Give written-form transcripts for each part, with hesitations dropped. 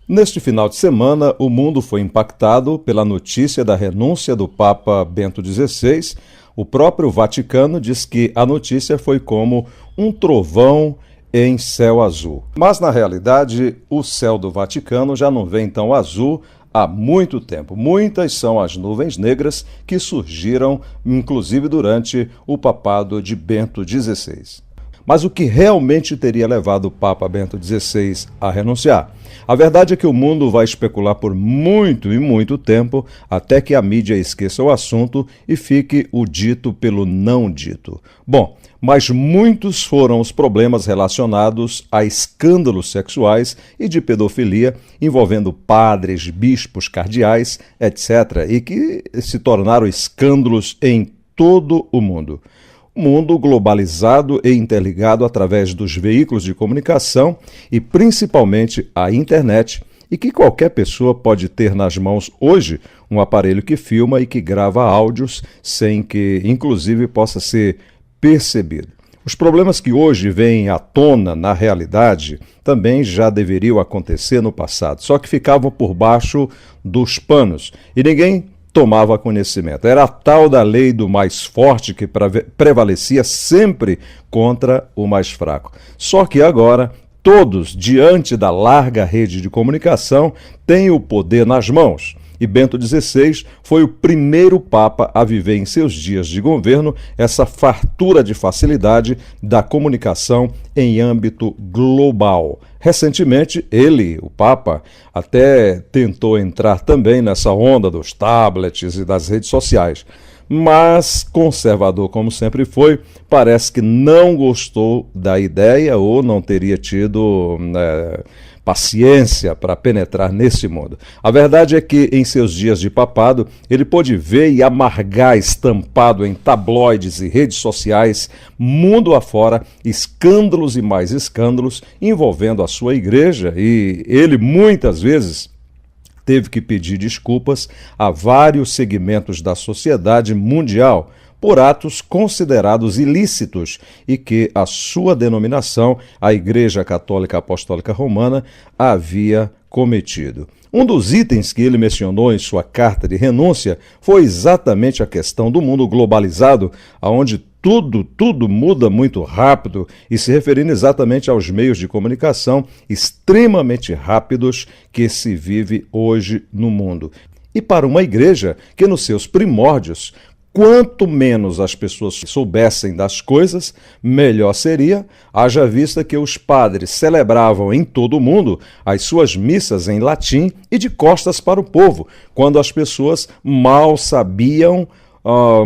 Neste final de semana, o mundo foi impactado pela notícia da renúncia do Papa Bento XVI. O próprio Vaticano diz que a notícia foi como um trovão em céu azul. Mas, na realidade, o céu do Vaticano já não vem tão azul há muito tempo. Muitas são as nuvens negras que surgiram, inclusive, durante o papado de Bento XVI. Mas o que realmente teria levado o Papa Bento XVI a renunciar? A verdade é que o mundo vai especular por muito e muito tempo até que a mídia esqueça o assunto e fique o dito pelo não dito. Bom, mas muitos foram os problemas relacionados a escândalos sexuais e de pedofilia envolvendo padres, bispos, cardeais, etc., e que se tornaram escândalos em todo o mundo. Mundo globalizado e interligado através dos veículos de comunicação e principalmente a internet, e que qualquer pessoa pode ter nas mãos hoje um aparelho que filma e que grava áudios sem que, inclusive, possa ser percebido. Os problemas que hoje vêm à tona na realidade também já deveriam acontecer no passado, só que ficavam por baixo dos panos e ninguém tomava conhecimento. Era a tal da lei do mais forte que prevalecia sempre contra o mais fraco. Só que agora, todos, diante da larga rede de comunicação, têm o poder nas mãos. E Bento XVI foi o primeiro Papa a viver em seus dias de governo essa fartura de facilidade da comunicação em âmbito global. Recentemente, ele, o Papa, até tentou entrar também nessa onda dos tablets e das redes sociais. Mas, conservador como sempre foi, parece que não gostou da ideia ou não teria tido paciência para penetrar nesse mundo. A verdade é que, em seus dias de papado, ele pôde ver e amargar estampado em tabloides e redes sociais, mundo afora, escândalos e mais escândalos envolvendo a sua igreja, e ele muitas vezes teve que pedir desculpas a vários segmentos da sociedade mundial por atos considerados ilícitos e que a sua denominação, a Igreja Católica Apostólica Romana, havia cometido. Um dos itens que ele mencionou em sua carta de renúncia foi exatamente a questão do mundo globalizado, onde tudo muda muito rápido, e se referindo exatamente aos meios de comunicação extremamente rápidos que se vive hoje no mundo. E para uma igreja que nos seus primórdios, quanto menos as pessoas soubessem das coisas, melhor seria, haja vista que os padres celebravam em todo o mundo as suas missas em latim e de costas para o povo, quando as pessoas mal sabiam,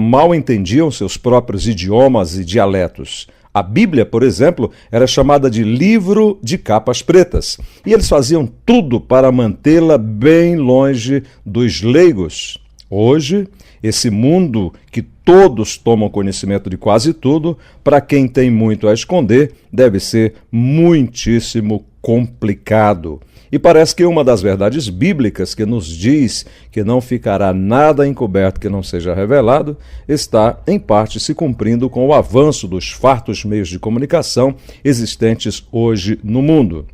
mal entendiam seus próprios idiomas e dialetos. A Bíblia, por exemplo, era chamada de livro de capas pretas, e eles faziam tudo para mantê-la bem longe dos leigos. Hoje, esse mundo que todos tomam conhecimento de quase tudo, para quem tem muito a esconder, deve ser muitíssimo complicado. E parece que uma das verdades bíblicas que nos diz que não ficará nada encoberto que não seja revelado, está, em parte, se cumprindo com o avanço dos fartos meios de comunicação existentes hoje no mundo.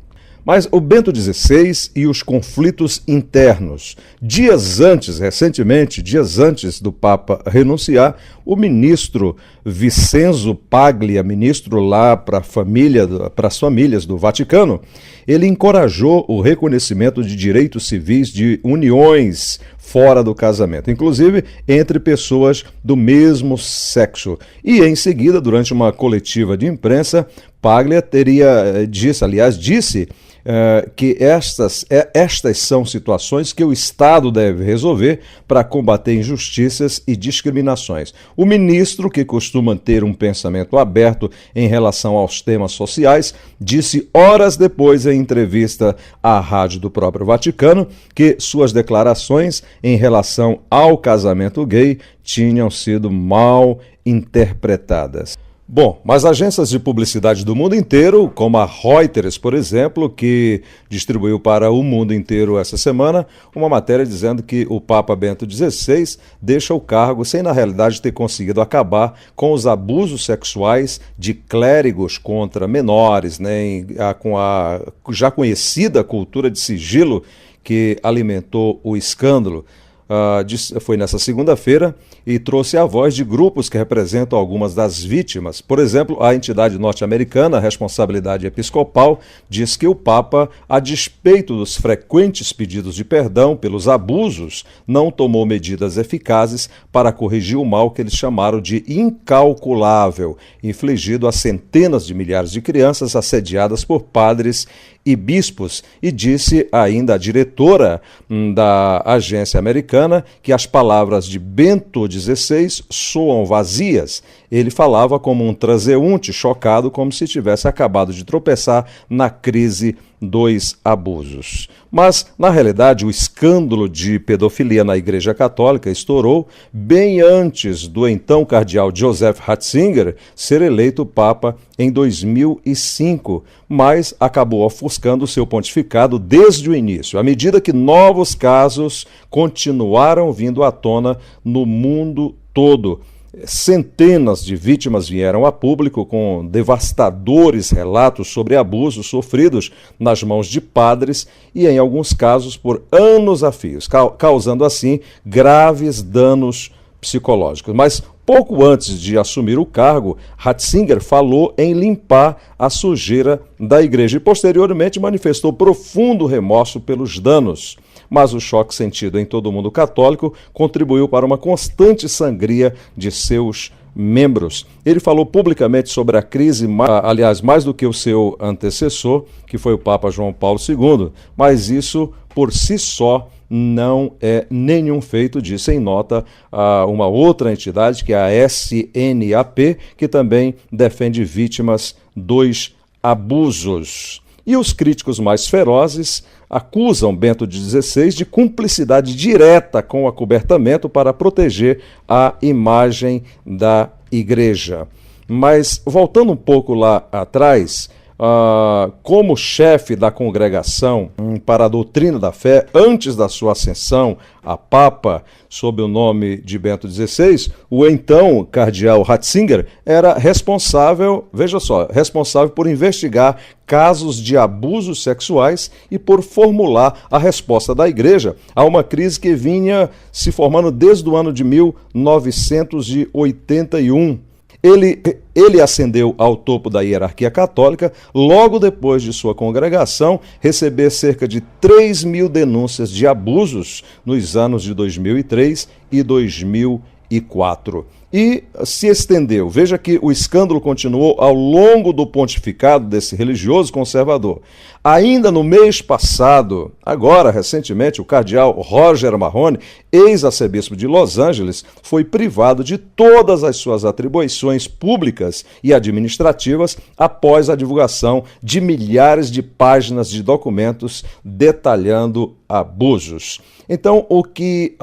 Mas o Bento XVI e os conflitos internos. Recentemente, dias antes do Papa renunciar, o ministro Vincenzo Paglia, ministro lá para as famílias do Vaticano, ele encorajou o reconhecimento de direitos civis de uniões fora do casamento, inclusive entre pessoas do mesmo sexo. E em seguida, durante uma coletiva de imprensa, Paglia disse que estas são situações que o Estado deve resolver para combater injustiças e discriminações. O ministro, que costuma ter um pensamento aberto em relação aos temas sociais, disse horas depois, em entrevista à rádio do próprio Vaticano, que suas declarações em relação ao casamento gay tinham sido mal interpretadas. Bom, mas agências de publicidade do mundo inteiro, como a Reuters, por exemplo, que distribuiu para o mundo inteiro essa semana uma matéria dizendo que o Papa Bento XVI deixa o cargo sem, na realidade, ter conseguido acabar com os abusos sexuais de clérigos contra menores, né, com a já conhecida cultura de sigilo que alimentou o escândalo. Foi nessa segunda-feira e trouxe a voz de grupos que representam algumas das vítimas. Por exemplo, a entidade norte-americana Responsabilidade Episcopal diz que o Papa, a despeito dos frequentes pedidos de perdão pelos abusos, não tomou medidas eficazes para corrigir o mal que eles chamaram de incalculável, infligido a centenas de milhares de crianças assediadas por padres e bispos, e disse ainda a diretora da agência americana que as palavras de Bento XVI soam vazias. Ele falava como um transeunte chocado, como se tivesse acabado de tropeçar na crise dos abusos. Mas, na realidade, o escândalo de pedofilia na Igreja Católica estourou bem antes do então cardeal Joseph Ratzinger ser eleito Papa em 2005, mas acabou ofuscando seu pontificado desde o início, à medida que novos casos continuaram vindo à tona no mundo todo. Centenas de vítimas vieram a público com devastadores relatos sobre abusos sofridos nas mãos de padres e, em alguns casos, por anos a fios, causando assim graves danos psicológicos. Mas pouco antes de assumir o cargo, Ratzinger falou em limpar a sujeira da igreja e posteriormente manifestou profundo remorso pelos danos. Mas o choque sentido em todo o mundo católico contribuiu para uma constante sangria de seus membros. Ele falou publicamente sobre a crise, aliás, mais do que o seu antecessor, que foi o Papa João Paulo II, mas isso por si só não é nenhum feito, disse em nota uma outra entidade, que é a SNAP, que também defende vítimas dos abusos. E os críticos mais ferozes acusam Bento XVI de cumplicidade direta com o acobertamento para proteger a imagem da Igreja. Mas, voltando um pouco lá atrás, como chefe da congregação para a doutrina da fé, antes da sua ascensão a Papa, sob o nome de Bento XVI, o então cardeal Ratzinger era responsável, veja só, responsável por investigar casos de abusos sexuais e por formular a resposta da Igreja a uma crise que vinha se formando desde o ano de 1981. Ele ascendeu ao topo da hierarquia católica logo depois de sua congregação receber cerca de 3.000 denúncias de abusos nos anos de 2003 e 2004. E se estendeu. Veja que o escândalo continuou ao longo do pontificado desse religioso conservador. Ainda no mês passado, agora recentemente, o cardeal Roger Mahony, ex-arcebispo de Los Angeles, foi privado de todas as suas atribuições públicas e administrativas após a divulgação de milhares de páginas de documentos detalhando abusos. Então, o que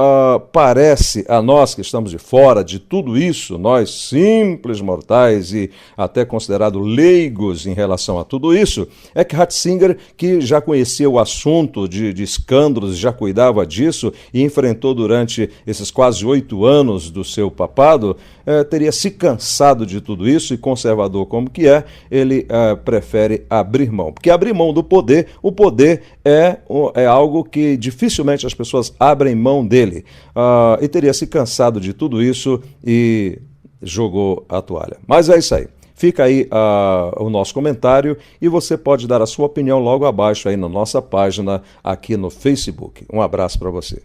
parece a nós que estamos de fora de tudo isso, nós simples mortais e até considerados leigos em relação a tudo isso, é que Ratzinger, que já conhecia o assunto de escândalos, já cuidava disso e enfrentou durante esses quase 8 anos do seu papado, teria se cansado de tudo isso e, conservador como que é, ele prefere abrir mão. Porque abrir mão do poder, o poder é algo que dificilmente as pessoas abrem mão dele. E teria se cansado de tudo isso e jogou a toalha. Mas é isso aí. Fica aí o nosso comentário e você pode dar a sua opinião logo abaixo aí na nossa página aqui no Facebook. Um abraço para você.